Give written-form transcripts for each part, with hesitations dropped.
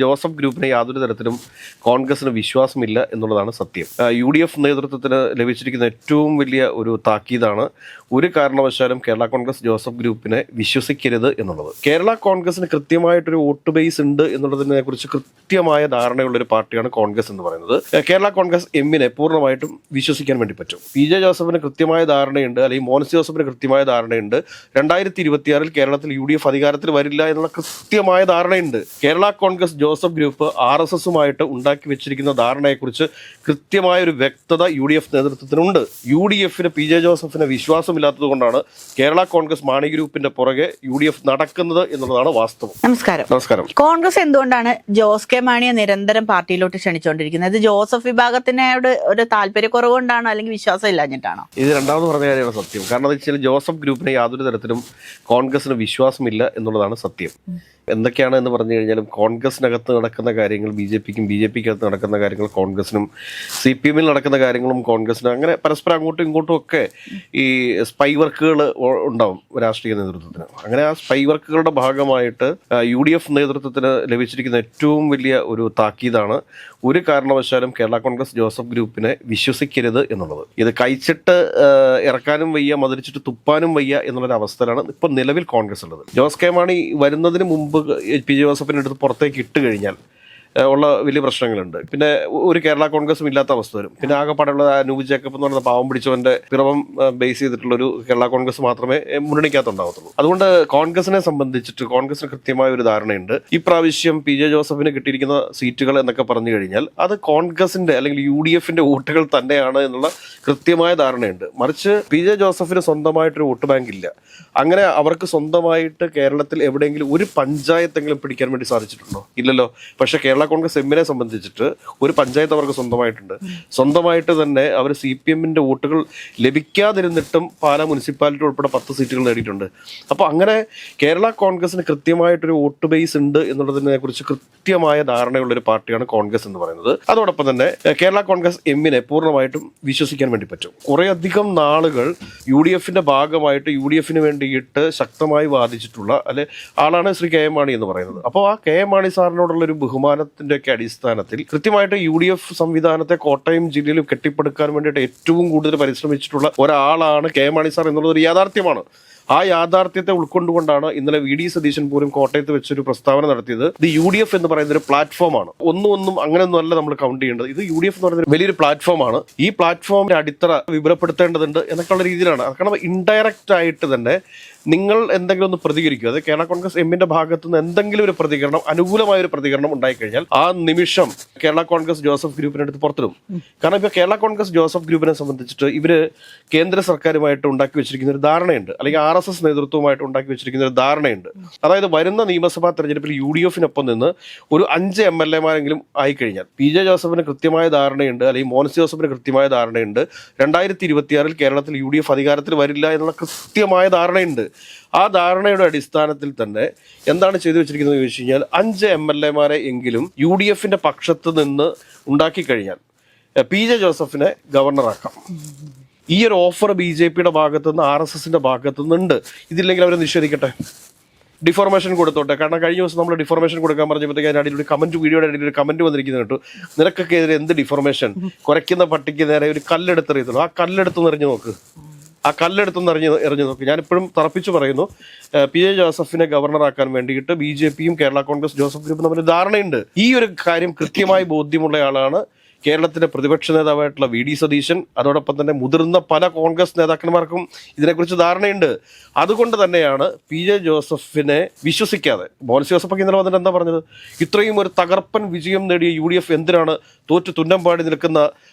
Joseph ഗ്രൂപ്പിനെ യാതൊരു തരത്തിലും കോൺഗ്രസിന് വിശ്വാസമില്ല എന്നുള്ളതാണ് സത്യം. UDF നേതൃത്വത്തിന് ലഭിച്ചിരിക്കുന്ന ഏറ്റവും വലിയ ഒരു താക്കീതാണ് ഒരു കാരണവശാലും കേരള കോൺഗ്രസ് ജോസഫ് ഗ്രൂപ്പിനെ വിശ്വസിക്കരുത് എന്നുള്ളത്. കേരള കോൺഗ്രസിന് കൃത്യമായിട്ടൊരു വോട്ട് ബേസ് ഉണ്ട് എന്നുള്ളതിനെ കുറിച്ച് കൃത്യമായ ധാരണയുള്ള ഒരു പാർട്ടിയാണ് കോൺഗ്രസ് എന്ന് പറയുന്നത്. കേരള കോൺഗ്രസ് എമ്മിനെ പൂർണ്ണമായിട്ടും വിശ്വസിക്കാൻ വേണ്ടി പറ്റും. PJ ജോസഫിന് കൃത്യമായ ധാരണയുണ്ട്, അല്ലെങ്കിൽ മോൻസ് ജോസഫിന് കൃത്യമായ ധാരണയുണ്ട്. 2026 കേരളത്തിൽ UDF അധികാരത്തിൽ വരില്ല എന്നുള്ള കൃത്യമായ ധാരണയുണ്ട്. കേരള കോൺഗ്രസ് ജോസഫ് ഗ്രൂപ്പ് RSSുമായിട്ട് ഉണ്ടാക്കി വെച്ചിരിക്കുന്ന ധാരണയെക്കുറിച്ച് കൃത്യമായ ഒരു വ്യക്തത UDF നേതൃത്വത്തിനുണ്ട്. UDFന് PJ ജോസഫിന് വിശ്വാസമില്ലാത്തത് കൊണ്ടാണ് കേരള കോൺഗ്രസ് മാണി ഗ്രൂപ്പിന്റെ പുറകെ UDF നടക്കുന്നത് എന്നുള്ളതാണ് വാസ്തവം. നമസ്കാരം. കോൺഗ്രസ് എന്തുകൊണ്ടാണ് ജോസ് കെ മാണിയെ നിരന്തരം പാർട്ടിയിലോട്ട് ക്ഷണിച്ചുകൊണ്ടിരിക്കുന്നത്? ഇത് ജോസഫ് വിഭാഗത്തിനോട് ഒരു താല്പര്യക്കുറവുകൊണ്ടാണോ, അല്ലെങ്കിൽ വിശ്വാസം ഇല്ലാഞ്ഞിട്ടാണോ? ഇത് രണ്ടാമത് പറഞ്ഞ കാര്യമാണ് സത്യം. കാരണം എന്താ വെച്ചാൽ ജോസഫ് ഗ്രൂപ്പിനെ യാതൊരു തരത്തിലും കോൺഗ്രസിന് വിശ്വാസമില്ല എന്നുള്ളതാണ് സത്യം. എന്തൊക്കെയാണ് എന്ന് പറഞ്ഞു കഴിഞ്ഞാലും കോൺഗ്രസിനകത്ത് നടക്കുന്ന കാര്യങ്ങൾ BJPക്കും, BJPക്കകത്ത് നടക്കുന്ന കാര്യങ്ങൾ കോൺഗ്രസിനും, CPMൽ നടക്കുന്ന കാര്യങ്ങളും കോൺഗ്രസിനും, അങ്ങനെ പരസ്പരം അങ്ങോട്ടും ഇങ്ങോട്ടും ഒക്കെ ഈ സ്പൈ വർക്കുകൾ ഉണ്ടാവും രാഷ്ട്രീയ നേതൃത്വത്തിന്. അങ്ങനെ ആ സ്പൈ വർക്കുകളുടെ ഭാഗമായിട്ട് UDF നേതൃത്വത്തിന് ലഭിച്ചിരിക്കുന്ന ഏറ്റവും വലിയ ഒരു താക്കീതാണ് ഒരു കാരണവശാലും കേരള കോൺഗ്രസ് ജോസഫ് ഗ്രൂപ്പിനെ വിശ്വസിക്കരുത് എന്നുള്ളത്. ഇത് കഴിച്ചിട്ട് ഇറക്കാനും വയ്യ, മതിരിച്ചിട്ട് തുപ്പാനും വയ്യ എന്നുള്ളൊരു അവസ്ഥയിലാണ് ഇപ്പോൾ നിലവിൽ കോൺഗ്രസ് ഉള്ളത്. ജോസ് കെ മാണി വരുന്നതിന് മുമ്പ് PJ ജോസഫിൻ്റെ അടുത്ത് പുറത്തേക്ക് ഇട്ട് കഴിഞ്ഞാൽ ഉള്ള വലിയ പ്രശ്നങ്ങളുണ്ട്. പിന്നെ ഒരു കേരള കോൺഗ്രസും ഇല്ലാത്ത അവസ്ഥ വരും. പിന്നെ ആകെപ്പാടുള്ള അനൂപ് ജേക്കബ് എന്ന് പറയുന്ന പാവം പിടിച്ചവന്റെ പിറവം ബേസ് ചെയ്തിട്ടുള്ളൊരു കേരള കോൺഗ്രസ് മാത്രമേ മുന്നണിക്കകത്തുണ്ടാകത്തുള്ളൂ. അതുകൊണ്ട് കോൺഗ്രസിനെ സംബന്ധിച്ചിട്ട് കോൺഗ്രസിന് കൃത്യമായ ഒരു ധാരണയുണ്ട്. ഇപ്രാവശ്യം PJ ജോസഫിന് കിട്ടിയിരിക്കുന്ന സീറ്റുകൾ എന്നൊക്കെ പറഞ്ഞു കഴിഞ്ഞാൽ അത് കോൺഗ്രസിന്റെ അല്ലെങ്കിൽ UDFന്റെ വോട്ടുകൾ തന്നെയാണ് എന്നുള്ള കൃത്യമായ ധാരണയുണ്ട്. മറിച്ച് PJ ജോസഫിന് സ്വന്തമായിട്ടൊരു വോട്ട് ബാങ്ക് ഇല്ല. അങ്ങനെ അവർക്ക് സ്വന്തമായിട്ട് കേരളത്തിൽ എവിടെയെങ്കിലും ഒരു പഞ്ചായത്തെങ്കിലും പിടിക്കാൻ വേണ്ടി സാധിച്ചിട്ടുണ്ടോ? ഇല്ലല്ലോ. പക്ഷേ കേരള കോൺഗ്രസ് എമ്മിനെ സംബന്ധിച്ചിട്ട് ഒരു പഞ്ചായത്ത് അവർക്ക് സ്വന്തമായിട്ടുണ്ട്. സ്വന്തമായിട്ട് തന്നെ അവർ CPMന്റെ വോട്ടുകൾ ലഭിക്കാതിരുന്നിട്ടും പാലാ മുനിസിപ്പാലിറ്റി ഉൾപ്പെടെ 10 സീറ്റുകൾ നേടിയിട്ടുണ്ട്. അപ്പോൾ അങ്ങനെ കേരള കോൺഗ്രസിന് കൃത്യമായിട്ടൊരു വോട്ട് ബേസ് ഉണ്ട് എന്നുള്ളതിനെ കുറിച്ച് കൃത്യമായ ധാരണയുള്ള ഒരു പാർട്ടിയാണ് കോൺഗ്രസ് എന്ന് പറയുന്നത്. അതോടൊപ്പം തന്നെ കേരള കോൺഗ്രസ് എമ്മിനെ പൂർണ്ണമായിട്ടും വിശ്വസിക്കാൻ വേണ്ടി പറ്റും. കുറേയധികം നാളുകൾ UDFന്റെ ഭാഗമായിട്ട് UDFന് വേണ്ടിയിട്ട് ശക്തമായി വാദിച്ചിട്ടുള്ള ആളാണ് ശ്രീ KM മാണി എന്ന് പറയുന്നത്. അപ്പോൾ ആ KM മാണി സാറിനോടുള്ള ഒരു ബഹുമാനത്തിന്റെ ഒക്കെ അടിസ്ഥാനത്തിൽ കൃത്യമായിട്ട് UDF സംവിധാനത്തെ കോട്ടയം ജില്ലയിൽ കെട്ടിപ്പടുക്കാൻ വേണ്ടിയിട്ട് ഏറ്റവും കൂടുതൽ പരിശ്രമിച്ചിട്ടുള്ള ഒരാളാണ് KM മാണി സാർ എന്നുള്ളത് ഒരു യാഥാർത്ഥ്യമാണ്. ആ യാഥാർത്ഥ്യത്തെ ഉൾക്കൊണ്ടുകൊണ്ടാണ് ഇന്നലെ VD സതീശൻ പോലും കോട്ടയത്ത് വെച്ചൊരു പ്രസ്താവന നടത്തിയത്. ഇത് UDF എന്ന് പറയുന്ന ഒരു പ്ലാറ്റ്ഫോമാണ്. ഒന്നും അങ്ങനെയൊന്നും അല്ല നമ്മൾ കൗണ്ട് ചെയ്യേണ്ടത്. ഇത് UDF എന്ന് പറയുന്ന വലിയൊരു പ്ലാറ്റ്ഫോമാണ്. ഈ പ്ലാറ്റ്ഫോമിന്റെ അടിത്തറ വിവരപ്പെടുത്തേണ്ടതുണ്ട് എന്നൊക്കെയുള്ള രീതിയിലാണ്. കാരണം ഇൻഡയറക്റ്റ് ആയിട്ട് തന്നെ നിങ്ങൾ എന്തെങ്കിലും ഒന്ന് പ്രതികരിക്കുക. അത് കേരള കോൺഗ്രസ് എമ്മിന്റെ ഭാഗത്തു നിന്ന് എന്തെങ്കിലും ഒരു പ്രതികരണം, അനുകൂലമായ ഒരു പ്രതികരണം ഉണ്ടായിക്കഴിഞ്ഞാൽ ആ നിമിഷം കേരള കോൺഗ്രസ് ജോസഫ് ഗ്രൂപ്പിന്റെ അടുത്ത് പുറത്തിടും. കാരണം ഇപ്പോൾ കേരള കോൺഗ്രസ് ജോസഫ് ഗ്രൂപ്പിനെ സംബന്ധിച്ചിട്ട് ഇവര് കേന്ദ്ര സർക്കാരുമായിട്ട് ഉണ്ടാക്കി വെച്ചിരിക്കുന്ന ഒരു ധാരണയുണ്ട്, അല്ലെങ്കിൽ RSS നേതൃത്വവുമായിട്ട് ഉണ്ടാക്കി വെച്ചിരിക്കുന്ന ഒരു ധാരണയുണ്ട്. അതായത് വരുന്ന നിയമസഭാ തെരഞ്ഞെടുപ്പിൽ UDFനൊപ്പം നിന്ന് ഒരു 5 MLAമാരെങ്കിലും ആയിക്കഴിഞ്ഞാൽ PJ ജോസഫിന് കൃത്യമായ ധാരണയുണ്ട്, അല്ലെങ്കിൽ മോൻസ് ജോസഫിന് കൃത്യമായ ധാരണയുണ്ട്. 2026 കേരളത്തിൽ UDF അധികാരത്തിൽ വരില്ല എന്നുള്ള കൃത്യമായ ധാരണയുണ്ട്. ആ ധാരണയുടെ അടിസ്ഥാനത്തിൽ തന്നെ എന്താണ് ചെയ്തു വെച്ചിരിക്കുന്നത് ചോദിച്ചു കഴിഞ്ഞാൽ 5 MLAമാരെ എങ്കിലും UDFന്റെ പക്ഷത്ത് നിന്ന് ഉണ്ടാക്കി കഴിഞ്ഞാൽ PJ ജോസഫിനെ ഗവർണറാക്കാം. ഈ ഒരു ഓഫർ BJPയുടെ ഭാഗത്തുനിന്ന് RSSന്റെ ഭാഗത്തുനിന്നുണ്ട്. ഇതില്ലെങ്കിൽ അവർ നിഷേധിക്കട്ടെ, ഡിഫോർമേഷൻ കൊടുത്തോട്ടെ. കാരണം കഴിഞ്ഞ ദിവസം നമ്മൾ ഡിഫോർമേഷൻ കൊടുക്കാൻ പറഞ്ഞപ്പോഴത്തേക്ക് അതിൻ്റെ അടിയിൽ ഒരു കമന്റ്, വീഡിയോയുടെ അടിയിൽ ഒരു കമന്റ് വന്നിരിക്കുന്നത് കേട്ടു. നിനക്കൊക്കെ എതിരെ എന്ത് ഡിഫോർമേഷൻ? കുറയ്ക്കുന്ന പട്ടിക്ക് നേരെ ഒരു കല്ലെടുത്തെറിയത്തുള്ളൂ. ആ കല്ലെടുത്ത് എറിഞ്ഞു നോക്ക്, ആ കല്ലെടുത്തൊന്ന് എറിഞ്ഞു നോക്കി. ഞാനിപ്പോഴും തറപ്പിച്ചു പറയുന്നു, PJ ജോസഫിനെ ഗവർണറാക്കാൻ വേണ്ടിയിട്ട് BJPയും കേരള കോൺഗ്രസ് ജോസഫ് ഗ്രൂപ്പും തമ്മിൽ ധാരണയുണ്ട്. ഈ ഒരു കാര്യം കൃത്യമായി ബോധ്യമുള്ള ആളാണ് കേരളത്തിന്റെ പ്രതിപക്ഷ നേതാവായിട്ടുള്ള VD സതീശൻ. അതോടൊപ്പം തന്നെ മുതിർന്ന പല കോൺഗ്രസ് നേതാക്കന്മാർക്കും ഇതിനെക്കുറിച്ച് ധാരണയുണ്ട്. അതുകൊണ്ട് തന്നെയാണ് PJ ജോസഫിനെ വിശ്വസിക്കാതെ മോൻസ് ജോസഫൊക്കെ ഇന്നലെ വന്നിട്ട് എന്താ പറഞ്ഞത്? ഇത്രയും ഒരു തകർപ്പൻ വിജയം നേടിയ UDF എന്തിനാണ് തോറ്റു തുന്നം പാടി നിൽക്കുന്ന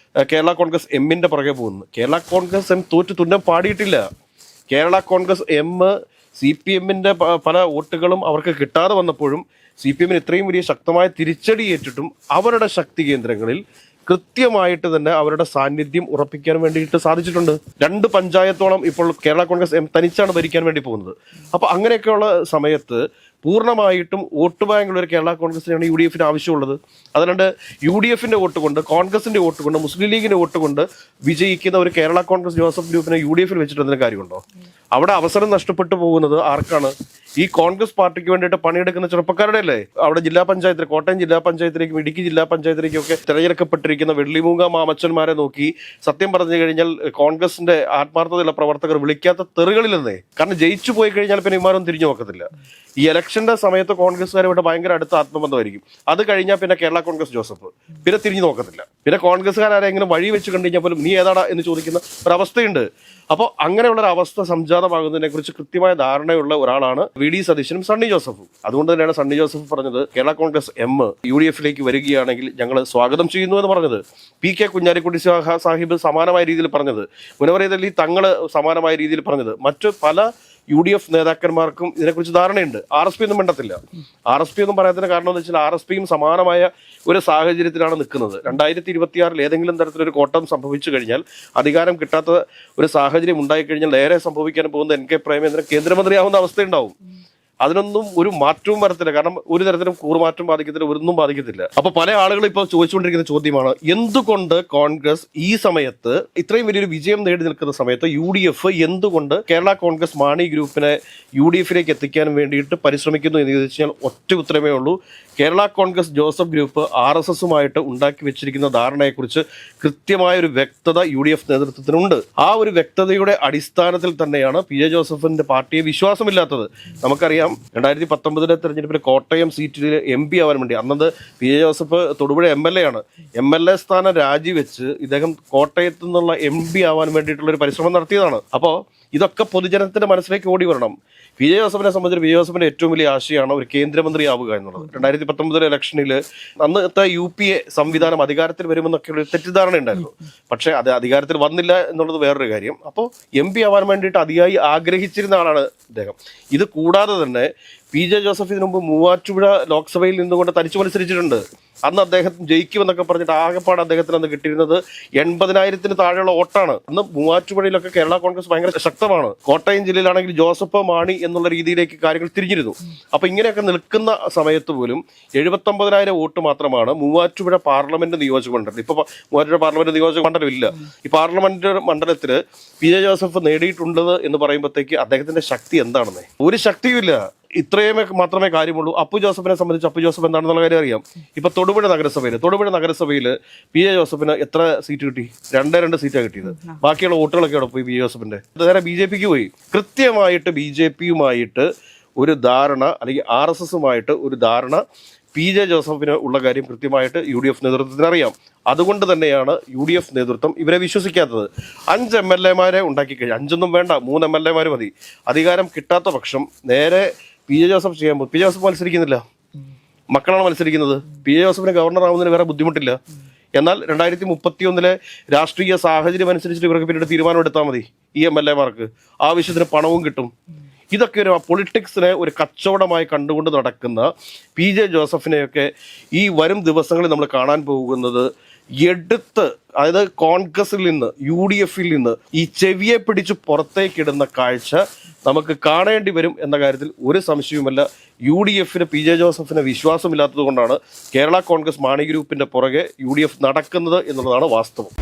കേരള കോൺഗ്രസ് എമ്മിന്റെ പുറകെ പോകുന്നത്? കേരള കോൺഗ്രസ് എം തോറ്റു തുന്നം പാടിയിട്ടില്ല. കേരള കോൺഗ്രസ് എം CPMന്റെ പല വോട്ടുകളും അവർക്ക് കിട്ടാതെ വന്നപ്പോഴും CPMന് ഇത്രയും വലിയ ശക്തമായ തിരിച്ചടി ഏറ്റിട്ടും അവരുടെ ശക്തി കേന്ദ്രങ്ങളിൽ കൃത്യമായിട്ട് തന്നെ അവരുടെ സാന്നിധ്യം ഉറപ്പിക്കാൻ വേണ്ടിയിട്ട് സാധിച്ചിട്ടുണ്ട്. 2 പഞ്ചായത്തോളം ഇപ്പോൾ കേരള കോൺഗ്രസ് എം തനിച്ചാണ് ഭരിക്കാൻ വേണ്ടി പോകുന്നത്. അപ്പോൾ അങ്ങനെയൊക്കെയുള്ള സമയത്ത് പൂർണ്ണമായിട്ടും വോട്ട് ബാങ്കുള്ള ഒരു കേരള കോൺഗ്രസിനാണ് യു ഡി എഫിന് ആവശ്യമുള്ളത്. അതുകൊണ്ട് യു ഡി എഫിന്റെ വോട്ട് കൊണ്ട്, കോൺഗ്രസിന്റെ വോട്ട് കൊണ്ട്, മുസ്ലിം ലീഗിന്റെ വോട്ട് കൊണ്ട് വിജയിക്കുന്ന ഒരു കേരള കോൺഗ്രസ് ജോസഫ് ഗ്രൂപ്പിനെ യു ഡി എഫിൽ വെച്ചിട്ട് എന്തെങ്കിലും കാര്യമുണ്ടോ? അവിടെ അവസരം നഷ്ടപ്പെട്ടു പോകുന്നത് ആർക്കാണ്? ഈ കോൺഗ്രസ് പാർട്ടിക്ക് വേണ്ടിയിട്ട് പണിയെടുക്കുന്ന ചെറുപ്പക്കാരുടെ അല്ലേ? അവിടെ ജില്ലാ പഞ്ചായത്തിൽ, കോട്ടയം ജില്ലാ പഞ്ചായത്തിലേക്കും ഇടുക്കി ജില്ലാ പഞ്ചായത്തിലേക്കും ഒക്കെ തിരഞ്ഞെടുക്കപ്പെട്ടിരിക്കുന്ന വെള്ളിമൂങ്ങ മാമച്ചന്മാരെ നോക്കി സത്യം പറഞ്ഞു കഴിഞ്ഞാൽ കോൺഗ്രസിന്റെ ആത്മാർത്ഥതയുള്ള പ്രവർത്തകർ വിളിക്കാത്ത തെറുകളില്ലെന്നേ. കാരണം ജയിച്ചു പോയി കഴിഞ്ഞാൽ പിന്നെ ഇമാരൊന്നും തിരിഞ്ഞു നോക്കത്തില്ല. ഈ ഇലക്ഷന്റെ സമയത്ത് കോൺഗ്രസ്സുകാരുമായിട്ട് ഭയങ്കര അടുത്ത ആത്മബന്ധമായിരിക്കും. അത് കഴിഞ്ഞാൽ പിന്നെ കേരള കോൺഗ്രസ് ജോസഫ് പിന്നെ തിരിഞ്ഞു നോക്കത്തില്ല. പിന്നെ കോൺഗ്രസ്സുകാരെങ്കിലും വഴി വെച്ച് കണ്ടു കഴിഞ്ഞാൽ പോലും നീ ഏതാടാ എന്ന് ചോദിക്കുന്ന ഒരവസ്ഥയുണ്ട്. അപ്പോൾ അങ്ങനെയുള്ള ഒരു അവസ്ഥ സംജാതമാകുന്നതിനെ കുറിച്ച് കൃത്യമായ ധാരണയുള്ള ഒരാളാണ് വി ഡി സതീശനും സണ്ണി ജോസഫും. അതുകൊണ്ട് തന്നെയാണ് സണ്ണി ജോസഫ് പറഞ്ഞത് Kerala Congress M U D എഫിലേക്ക് വരികയാണെങ്കിൽ ഞങ്ങൾ സ്വാഗതം ചെയ്യുന്നു എന്ന് പറഞ്ഞത്. പി കെ കുഞ്ഞാലിക്കുട്ടി സാഹിബ് സമാനമായ രീതിയിൽ പറഞ്ഞത്, മുനവറേത് അലി തങ്ങൾ സമാനമായ രീതിയിൽ പറഞ്ഞത്, മറ്റു പല യു ഡി എഫ് നേതാക്കന്മാർക്കും ഇതിനെക്കുറിച്ച് ധാരണയുണ്ട്. ആർ എസ് പി ഒന്നും വേണ്ടത്തില്ല. ആർ എസ് പി ഒന്നും പറയാത്തതിന് കാരണം എന്ന് വെച്ചാൽ ആർ എസ് പിയും സമാനമായ ഒരു സാഹചര്യത്തിലാണ് നിൽക്കുന്നത്. 2026 ഏതെങ്കിലും തരത്തിലൊരു കോട്ടം സംഭവിച്ചു കഴിഞ്ഞാൽ, അധികാരം കിട്ടാത്ത ഒരു സാഹചര്യം ഉണ്ടായിക്കഴിഞ്ഞാൽ നേരെ സംഭവിക്കാൻ പോകുന്ന എൻ കെ പ്രേമേന്ദ്രൻ കേന്ദ്രമന്ത്രിയാവുന്ന അവസ്ഥയുണ്ടാവും. അതിനൊന്നും ഒരു മാറ്റവും വരത്തില്ല. കാരണം ഒരു തരത്തിലും കൂറുമാറ്റം ബാധിക്കത്തില്ല, ഒന്നും ബാധിക്കത്തില്ല. അപ്പൊ പല ആളുകളും ഇപ്പോൾ ചോദിച്ചുകൊണ്ടിരിക്കുന്ന ചോദ്യമാണ്, എന്തുകൊണ്ട് കോൺഗ്രസ് ഈ സമയത്ത് ഇത്രയും വലിയൊരു വിജയം നേടി നിൽക്കുന്ന സമയത്ത് യു ഡി എഫ് എന്തുകൊണ്ട് കേരള കോൺഗ്രസ് മാണി ഗ്രൂപ്പിനെ യു ഡി എഫിലേക്ക് എത്തിക്കാൻ വേണ്ടിയിട്ട് പരിശ്രമിക്കുന്നു എന്ന് ചോദിച്ചു കഴിഞ്ഞാൽ ഒറ്റ ഉത്തരമേ ഉള്ളൂ. Kerala Congress Joseph group R S എസുമായിട്ട് ഉണ്ടാക്കി വെച്ചിരിക്കുന്ന ധാരണയെക്കുറിച്ച് കൃത്യമായൊരു വ്യക്തത യു ഡി എഫ് നേതൃത്വത്തിനുണ്ട്. ആ ഒരു വ്യക്തതയുടെ അടിസ്ഥാനത്തിൽ തന്നെയാണ് പി ജെ ജോസഫിന്റെ പാർട്ടിയെ വിശ്വാസമില്ലാത്തത്. നമുക്കറിയാം 2019 തെരഞ്ഞെടുപ്പിൽ കോട്ടയം സീറ്റിൽ എം പി ആവാൻ വേണ്ടി, അന്നത് P J Joseph Thodupuzha M L A ആണ്, എം എൽ എ സ്ഥാനം രാജിവെച്ച് ഇദ്ദേഹം കോട്ടയത്തു നിന്നുള്ള എം പി ആവാൻ വേണ്ടിയിട്ടുള്ള ഒരു പരിശ്രമം നടത്തിയതാണ്. അപ്പോൾ ഇതൊക്കെ പൊതുജനത്തിന്റെ മനസ്സിലേക്ക് ഓടി വരണം. പി ജെ ജോസഫിനെ സംബന്ധിച്ച് പി ജെ ജോസഫിന്റെ ഏറ്റവും വലിയ ആശയമാണ് ഒരു കേന്ദ്രമന്ത്രി ആവുക എന്നുള്ളത്. 2019 ഇലക്ഷനിൽ അന്നത്തെ യു പി എ സംവിധാനം അധികാരത്തിൽ വരുമെന്നൊക്കെയുള്ള ഒരു തെറ്റിദ്ധാരണ ഉണ്ടായിരുന്നു. പക്ഷേ അത് അധികാരത്തിൽ വന്നില്ല എന്നുള്ളത് വേറൊരു കാര്യം. അപ്പോൾ എം പി ആവാൻ വേണ്ടിയിട്ട് അതിയായി ആഗ്രഹിച്ചിരുന്ന ആളാണ് അദ്ദേഹം. ഇത് കൂടാതെ തന്നെ പി ജെ ജോസഫ് ഇതിനു മുമ്പ് മൂവാറ്റുപുഴ ലോക്സഭയിൽ നിന്നുകൊണ്ട് തനിച്ചു മത്സരിച്ചിട്ടുണ്ട്. അന്ന് അദ്ദേഹം ജയിക്കുമെന്നൊക്കെ പറഞ്ഞിട്ട് ആകെപ്പാട് അദ്ദേഹത്തിന് അന്ന് കിട്ടിയിരുന്നത് 80,000 താഴെയുള്ള വോട്ടാണ്. അന്ന് മൂവാറ്റുപുഴയിലൊക്കെ കേരള കോൺഗ്രസ് ഭയങ്കര ശക്തമാണ്. കോട്ടയം ജില്ലയിലാണെങ്കിൽ ജോസഫ് മാണി എന്നുള്ള രീതിയിലേക്ക് കാര്യങ്ങൾ തിരിഞ്ഞിരുന്നു. അപ്പൊ ഇങ്ങനെയൊക്കെ നിൽക്കുന്ന സമയത്ത് പോലും 79,000 വോട്ട് മാത്രമാണ് മൂവാറ്റുപുഴ പാർലമെന്റ് നിയോജക മണ്ഡലത്തിൽ. ഇപ്പൊ മൂവാറ്റുപുഴ പാർലമെന്റ് നിയോജക മണ്ഡലം ഇല്ല. ഈ പാർലമെന്റ് മണ്ഡലത്തിൽ പി ജെ ജോസഫ് നേടിയിട്ടുള്ളത് എന്ന് പറയുമ്പോഴത്തേക്ക് അദ്ദേഹത്തിന്റെ ശക്തി എന്താണെന്ന് ഒരു ശക്തിയുമില്ല. ഇത്രയും മാത്രമേ കാര്യമുള്ളൂ. അപ്പു ജോസഫിനെ സംബന്ധിച്ച് അപ്പു ജോസഫ് എന്താണെന്നുള്ള കാര്യം അറിയാം. ഇപ്പൊ തൊടുപുഴ നഗരസഭയിൽ പി ജെ ജോസഫിന് എത്ര സീറ്റ് കിട്ടി? 2 സീറ്റാണ് കിട്ടിയത്. ബാക്കിയുള്ള വോട്ടുകളൊക്കെ അവിടെ പോയി പി ജെ ജോസഫിന്റെ. നേരെ ബി ജെ പിക്ക് പോയി. കൃത്യമായിട്ട് ബി ജെ പിയുമായിട്ട് ഒരു ധാരണ, അല്ലെങ്കിൽ ആർ എസ് എസുമായിട്ട് ഒരു ധാരണ പി ജെ ജോസഫിന് ഉള്ള കാര്യം കൃത്യമായിട്ട് യു ഡി എഫ് നേതൃത്വത്തിന് അറിയാം. അതുകൊണ്ട് തന്നെയാണ് യു ഡി എഫ് നേതൃത്വം ഇവരെ വിശ്വസിക്കാത്തത്. 5 MLA ഉണ്ടാക്കി കഴിഞ്ഞാൽ, 5 വേണ്ട, 3 MLA മതി. അധികാരം കിട്ടാത്ത പക്ഷം നേരെ പി ജെ ജോസഫ് ചെയ്യാൻ പോകും. പി ജെ ജോസഫ് മത്സരിക്കുന്നില്ല, മക്കളാണ് മത്സരിക്കുന്നത്. പി ജെ ജോസഫിന് ഗവർണർ ആവുന്നതിന് വേറെ ബുദ്ധിമുട്ടില്ല. എന്നാൽ 2031 രാഷ്ട്രീയ സാഹചര്യം അനുസരിച്ചിട്ട് ഇവർക്ക് പിന്നീട് തീരുമാനമെടുത്താൽ മതി. ഈ MLA ആവശ്യത്തിന് പണവും കിട്ടും. ഇതൊക്കെ ഒരു പൊളിറ്റിക്സിനെ ഒരു കച്ചവടമായി കണ്ടുകൊണ്ട് നടക്കുന്ന പി ജെ ജോസഫിനെയൊക്കെ ഈ വരും ദിവസങ്ങളിൽ നമ്മൾ കാണാൻ പോകുന്നത് എടുത്ത്, അതായത് കോൺഗ്രസിൽ നിന്ന്, യു ഡി എഫിൽ നിന്ന് ഈ ചെവിയെ പിടിച്ച് പുറത്തേക്കിടുന്ന കാഴ്ച നമുക്ക് കാണേണ്ടി വരും എന്ന കാര്യത്തിൽ ഒരു സംശയവുമല്ല. യു ഡി എഫിന് പി ജെ ജോസഫിന് വിശ്വാസമില്ലാത്തത് കൊണ്ടാണ് കേരള കോൺഗ്രസ് മാണി ഗ്രൂപ്പിന്റെ പുറകെ യു ഡി എഫ് നടക്കുന്നത് എന്നുള്ളതാണ് വാസ്തവം.